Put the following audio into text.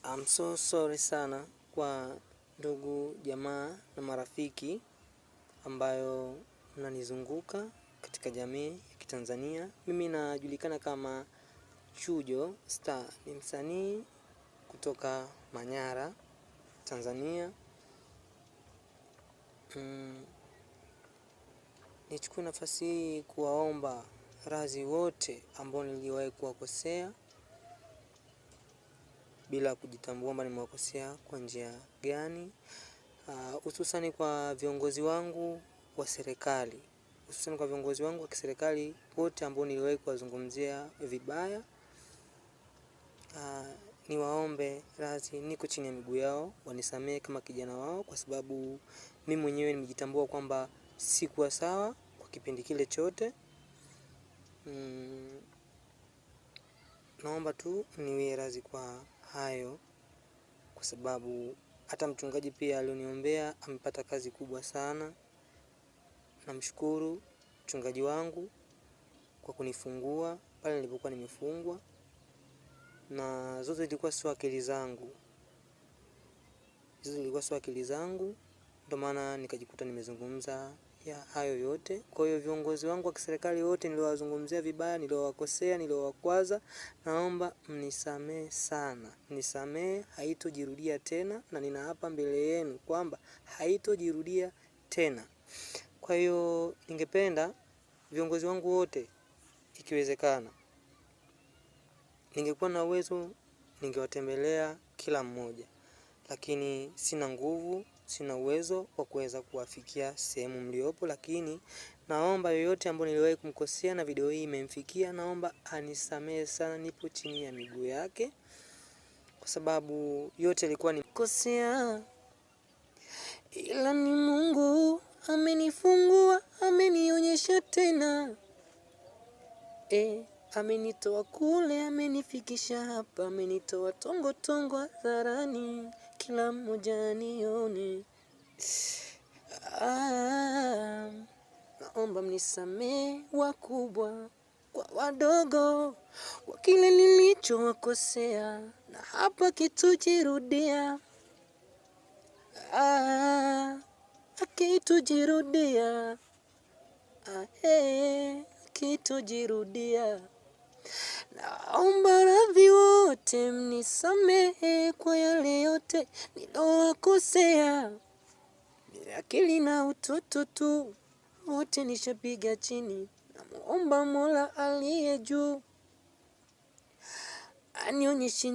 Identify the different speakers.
Speaker 1: I'm so sorry sana kwa ndugu, jamaa na marafiki ambayo mnanizunguka katika jamii ya Kitanzania. Mimi najulikana kama Chujo Star, ni msanii kutoka Manyara, Tanzania. Nichukue nafasi hii kuwaomba radhi wote ambao niliwahi kuwakosea bila kujitambua kwamba nimewakosea kwa njia gani. Hususani kwa viongozi wangu wa serikali, hususani kwa viongozi wangu wa kiserikali wote ambao niliwahi kuwazungumzia vibaya. Niwaombe radhi, niko chini ya miguu yao, wanisamehe kama kijana wao, kwa sababu mimi mwenyewe nimejitambua kwamba sikuwa sawa kwa kipindi kile chote. Naomba tu niwie radhi kwa hayo, kwa sababu hata mchungaji pia alioniombea amepata kazi kubwa sana. Namshukuru mchungaji wangu kwa kunifungua pale nilipokuwa nimefungwa, na zote zilikuwa sio akili zangu. Ndio maana nikajikuta nimezungumza ya hayo yote. Kwa hiyo viongozi wangu wa kiserikali wote niliowazungumzia vibaya, niliowakosea, niliowakwaza, naomba mnisamehe sana. Nisamehe, haitojirudia tena, na ninaapa mbele yenu kwamba haitojirudia tena. Kwa hiyo ningependa viongozi wangu wote, ikiwezekana, ningekuwa na uwezo ningewatembelea kila mmoja, lakini sina nguvu, sina uwezo wa kuweza kuwafikia sehemu mliopo. Lakini naomba yoyote ambaye niliwahi kumkosea na video hii imemfikia, naomba anisamehe sana. Nipo chini ya miguu yake, kwa sababu yote ilikuwa ni kosea, ila ni Mungu amenifungua, amenionyesha tena. Amenitoa kule, amenifikisha hapa, amenitoa tongo hadharani, kila mmoja nione. Naomba mnisamehe wakubwa kwa wadogo, kwa kile nilichowakosea, na hapa kitujirudia. Kitujirudia. Naomba radhi wote mnisamehe kwa yale yote nilowakosea. Ni akili na utoto tu, wote nishapiga chini. Namuomba Mola aliye juu anionyeshe